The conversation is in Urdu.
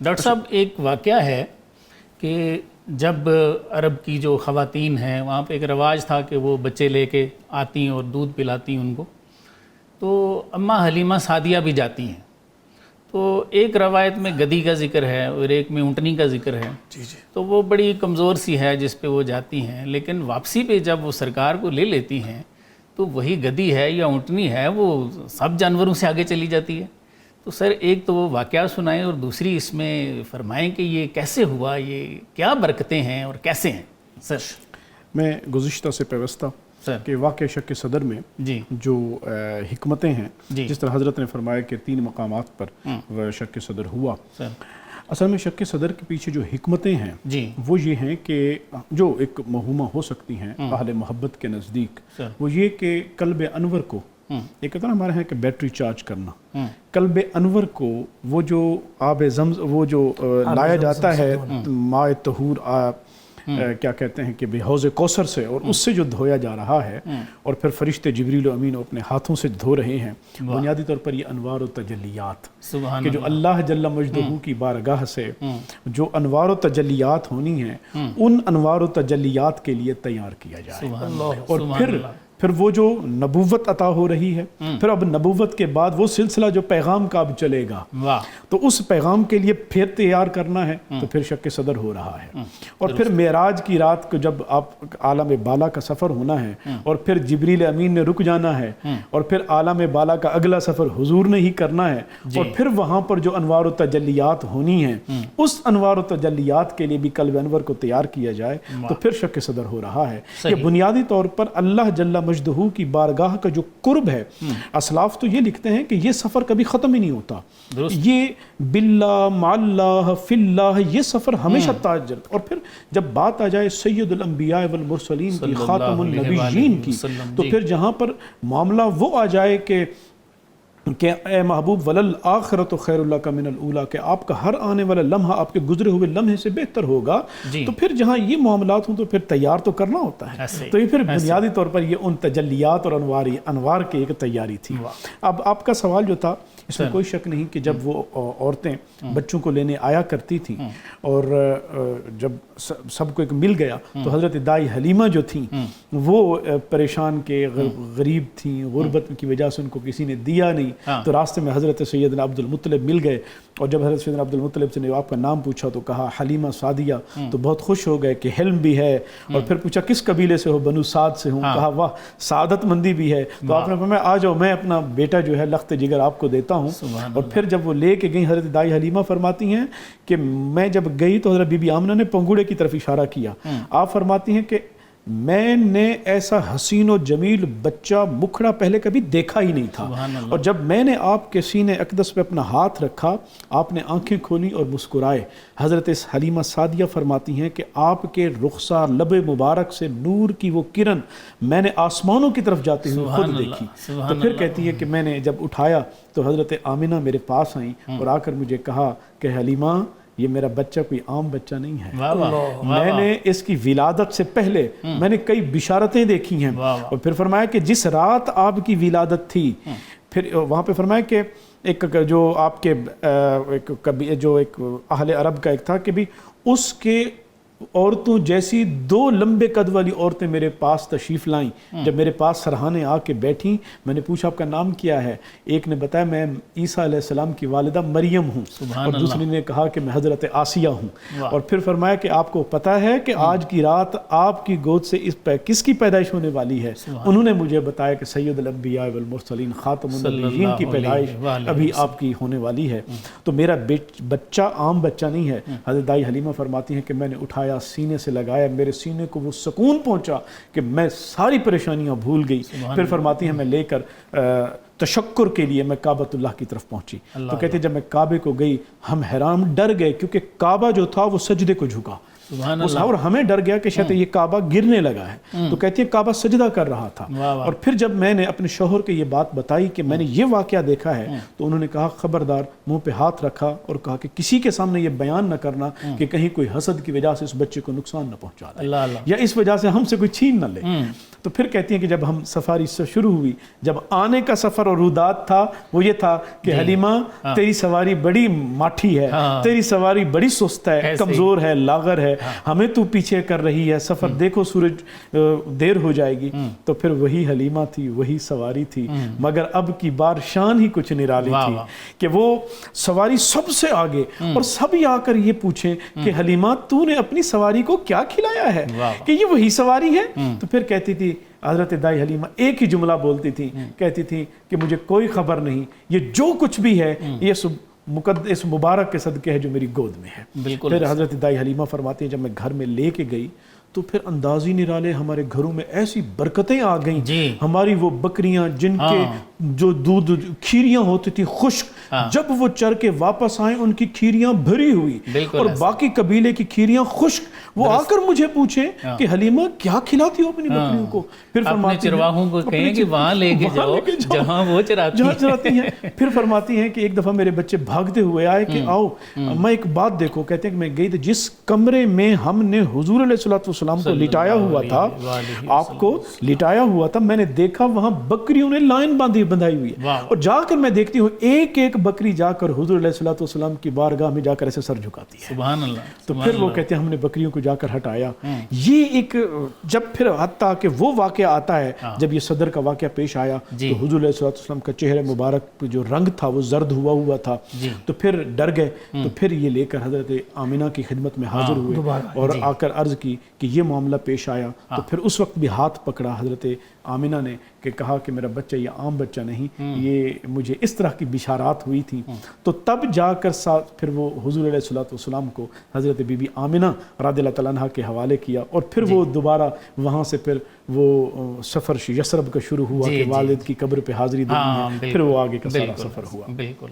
ڈاکٹر صاحب ایک واقعہ ہے کہ جب عرب کی جو خواتین ہیں وہاں پہ ایک رواج تھا کہ وہ بچے لے کے آتی اور دودھ پلاتی ان کو، تو اماں حلیمہ سعدیہ بھی جاتی ہیں۔ تو ایک روایت میں گدی کا ذکر ہے اور ایک میں اونٹنی کا ذکر ہے، تو وہ بڑی کمزور سی ہے جس پہ وہ جاتی ہیں، لیکن واپسی پہ جب وہ سرکار کو لے لیتی ہیں تو وہی گدی ہے یا اونٹنی ہے وہ سب جانوروں سے آگے چلی جاتی ہے۔ تو سر ایک تو وہ واقعہ سنائیں اور دوسری اس میں فرمائیں کہ یہ کیسے ہوا، یہ کیا برکتیں ہیں اور کیسے ہیں سر؟ میں گزشتہ سے پیوستہ کہ واقع شک صدر میں جو حکمتیں ہیں، جس طرح حضرت نے فرمایا کہ 3 مقامات پر شک صدر ہوا، اصل میں شک صدر کے پیچھے جو حکمتیں ہیں وہ یہ ہیں کہ جو ایک مہمہ ہو سکتی ہیں اہل محبت کے نزدیک، وہ یہ کہ قلب انور کو ایک کہتا ہے نا ہمارے ہیں کہ بیٹری چارج کرنا، قلب انور کو وہ جو آب زمزم وہ جو لایا جاتا ہے ماء طہور کیا کہتے ہیں کہ حوض کوثر سے، اور اس سے جو دھویا جا رہا ہے اور پھر فرشتے جبریل و امین اپنے ہاتھوں سے دھو رہے ہیں، بنیادی طور پر یہ انوار و تجلیات کہ جو اللہ جل مجدہ کی بارگاہ سے جو انوار و تجلیات ہونی ہیں، ان انوار و تجلیات کے لیے تیار کیا جائے، اور پھر وہ جو نبوت عطا ہو رہی ہے، پھر اب نبوت کے بعد وہ سلسلہ جو پیغام کا اب چلے گا، تو اس پیغام کے لیے پھر تیار کرنا ہے، تو پھر شک صدر ہو رہا ہے۔ اور پھر معراج کی رات کو جب آپ عالم بالا کا سفر ہونا ہے، اور پھر جبریل امین نے رک جانا ہے، اور پھر عالم بالا کا اگلا سفر حضور نے ہی کرنا ہے، اور پھر وہاں پر جو انوار و تجلیات ہونی ہیں، اس انوار و تجلیات کے لیے بھی قلب انور کو تیار کیا جائے، تو پھر شک صدر ہو رہا ہے۔ یہ بنیادی طور پر اللہ جل مجدہ کی بارگاہ کا جو قرب ہے، اسلاف تو یہ لکھتے ہیں کہ یہ سفر کبھی ختم ہی نہیں ہوتا، یہ باللہ مع اللہ فی اللہ، یہ سفر ہمیشہ تاجر۔ اور پھر جب بات آ جائے سید الانبیاء والمرسلین کی، خاتم النبیین کی، تو پھر جہاں پر معاملہ وہ آ جائے کہ اے محبوب وللآخرۃ خیر لک من الاولی، کہ آپ کا ہر آنے والا لمحہ آپ کے گزرے ہوئے لمحے سے بہتر ہوگا، تو پھر جہاں یہ معاملات ہوں تو پھر تیار تو کرنا ہوتا ہے، تو یہ پھر بنیادی طور پر یہ ان تجلیات اور انوار کی ایک تیاری تھی۔ اب آپ کا سوال جو تھا، اس میں کوئی شک نہیں کہ جب وہ عورتیں بچوں کو لینے آیا کرتی تھیں، اور جب سب کو ایک مل گیا، تو حضرت دائی حلیمہ جو تھیں وہ پریشان کے غریب تھیں، غربت کی وجہ سے ان کو کسی نے دیا نہیں، تو راستے میں حضرت سیدنا عبد المطلب مل گئے، اور جب حضرت سیدنا عبد المطلب سے نے آپ کا نام پوچھا تو کہا حلیمہ سعدیہ، تو بہت خوش ہو گئے کہ حلم بھی ہے، اور پھر پوچھا کس قبیلے سے ہو؟ بنو سعد سے ہوں، کہا واہ سعادت مندی بھی ہے، تو آپ نے فرمایا آ جاؤ، میں اپنا بیٹا جو ہے لخت جگر آپ کو دیتا ہوں۔ اور پھر جب وہ لے کے گئی، حضرت دائی حلیمہ فرماتی ہیں کہ میں جب گئی تو حضرت بی بی آمنہ نے پنگوڑے کی طرف اشارہ کیا، آپ فرماتی ہیں کہ میں نے ایسا حسین و جمیل بچہ مکھڑا پہلے کبھی دیکھا ہی نہیں تھا، اور جب میں نے آپ کے سینے اقدس پہ اپنا ہاتھ رکھا، آپ نے آنکھیں کھولی اور مسکرائے۔ حضرت حلیمہ سعدیہ فرماتی ہیں کہ آپ کے رخسار لب مبارک سے نور کی وہ کرن میں نے آسمانوں کی طرف جاتے ہوئے خود دیکھی۔ تو پھر کہتی ہے کہ میں نے جب اٹھایا تو حضرت آمنہ میرے پاس آئیں اور آ کر مجھے کہا کہ حلیمہ یہ میرا بچہ کوئی عام بچہ نہیں ہے، میں نے اس کی ولادت سے پہلے میں نے کئی بشارتیں دیکھی ہیں، اور پھر فرمایا کہ جس رات آپ کی ولادت تھی، پھر وہاں پہ فرمایا کہ ایک جو آپ کے جو ایک اہل عرب کا ایک تھا کہ بھی اس کے عورتوں جیسی 2 لمبے قد والی عورتیں میرے پاس تشریف لائیں، جب میرے پاس سرہانے آ کے بیٹھیں، میں نے پوچھا آپ کا نام کیا ہے؟ ایک نے بتایا میں عیسیٰ علیہ السلام کی والدہ مریم ہوں، اور دوسری نے کہا کہ میں حضرت آسیہ ہوں، اور پھر فرمایا کہ آپ کو پتہ ہے کہ آج کی رات آپ کی گود سے کس کی پیدائش ہونے والی ہے؟ انہوں نے مجھے بتایا کہ سید الانبیاء والمرسلین خاتم النبیین کی پیدائش ابھی آپ کی ہونے والی ہے، تو میرا بچہ عام بچہ نہیں ہے۔ حضرت دائی حلیمہ فرماتی ہیں کہ میں نے اٹھایا، سینے سے لگایا، میرے سینے کو وہ سکون پہنچا کہ میں ساری پریشانیاں بھول گئی۔ پھر فرماتی ہیں میں لے کر تشکر کے لیے میں کعبۃ اللہ کی طرف پہنچی، تو کہتے ہیں جب میں کعبے کو گئی ہم حیران ڈر گئے، کیونکہ کعبہ جو تھا وہ سجدے کو جھکا، اور ہمیں ڈر گیا کہ شاید یہ کعبہ گرنے لگا ہے، تو کہتی ہے کعبہ سجدہ کر رہا تھا۔ اور پھر جب میں نے اپنے شوہر کو یہ بات بتائی کہ میں نے یہ واقعہ دیکھا ہے، تو انہوں نے کہا خبردار، منہ پہ ہاتھ رکھا اور کہا کہ کسی کے سامنے یہ بیان نہ کرنا کہ کہیں کوئی حسد کی وجہ سے اس بچے کو نقصان نہ پہنچا دے، یا اس وجہ سے ہم سے کوئی چھین نہ لے۔ تو پھر کہتی ہیں کہ جب ہم سفاری سے شروع ہوئی، جب آنے کا سفر اور رودات تھا وہ یہ تھا کہ حلیمہ تیری سواری بڑی ماٹھی ہے، تیری سواری بڑی سست ہے، کمزور ہے، لاغر ہے، ہمیں تو پیچھے کر رہی ہے، سفر دیکھو سورج دیر ہو جائے گی۔ تو پھر وہی حلیمہ تھی، وہی سواری تھی، مگر اب کی بار شان ہی کچھ نرالی تھی کہ وہ سواری سب سے آگے، اور سب آ کر یہ پوچھیں کہ حلیمہ تو نے اپنی سواری کو کیا کھلایا ہے کہ یہ وہی سواری ہے؟ تو پھر کہتی تھی حضرت دائی حلیمہ ایک ہی جملہ بولتی تھی، کہتی تھی کہ مجھے کوئی خبر نہیں، یہ جو کچھ بھی ہے یہ مقدس مبارک کے صدقے ہے جو میری گود میں ہے۔ پھر حضرت دائی حلیمہ فرماتی ہیں جب میں گھر میں لے کے گئی تو پھر اندازی نرالے ہمارے گھروں میں ایسی برکتیں آ گئیں، ہماری وہ بکریاں جن کے جو دودھ کھیریاں ہوتی تھی خشک، جب وہ چر کے واپس آئیں ان کی کھیریاں بھری ہوئی، اور باقی قبیلے کی کھیریاں خشک، وہ آ کر مجھے پوچھیں کہ حلیمہ کیا کھلاتی ہو اپنی بکریوں کو؟ پھر اپنے چرواہوں کو کہیں کہ وہاں لے کے جاؤ جہاں وہ چراتی ہیں۔ پھر فرماتی ہیں کہ ایک دفعہ میرے بچے بھاگتے ہوئے آئے کہ آؤ میں ایک بات دیکھو، کہتے ہیں کہ میں گئی تھی جس کمرے میں ہم نے حضور علیہ السلام کو لٹایا ہوا تھا، آپ کو لٹایا ہوا تھا، میں نے دیکھا وہاں بکریوں نے لائن بندھائی ہوئی ہے، اور جا کر میں دیکھتی ہوں ایک ایک بکری جا کر حضور علیہ السلام کی بارگاہ میں جا کر ایسے سر جھکاتی ہے۔ سبحان اللہ۔ تو پھر وہ کہتے ہیں ہم نے بکریوں کو جا کر ہٹایا۔ یہ ایک جب پھر حتیٰ کہ وہ واقعہ آتا ہے جب یہ صدر کا واقعہ پیش آیا تو حضور علیہ السلام کا چہرہ مبارک پہ جو رنگ تھا وہ زرد ہوا تھا، تو پھر ڈر گئے، تو پھر یہ لے کر حضرت آمنہ کی خدمت میں حاضر ہوئے اور آ کر عرض کی کہ یہ معاملہ پیش آیا۔ تو پھر اس وقت بھی ہاتھ پکڑا حضرت آمنہ نے کہ کہا کہ میرا بچہ یہ عام بچہ نہیں، یہ مجھے اس طرح کی بشارات ہوئی تھی۔ تو تب جا کر پھر وہ حضور علیہ السلام کو حضرت بی بی آمنہ رضی اللہ تعالیٰ عنہ کے حوالے کیا، اور پھر وہ دوبارہ وہاں سے پھر وہ سفر یثرب کا شروع ہوا کہ والد کی قبر پہ حاضری دینی ہے، پھر وہ آگے کا سارا سفر ہوا۔ بالکل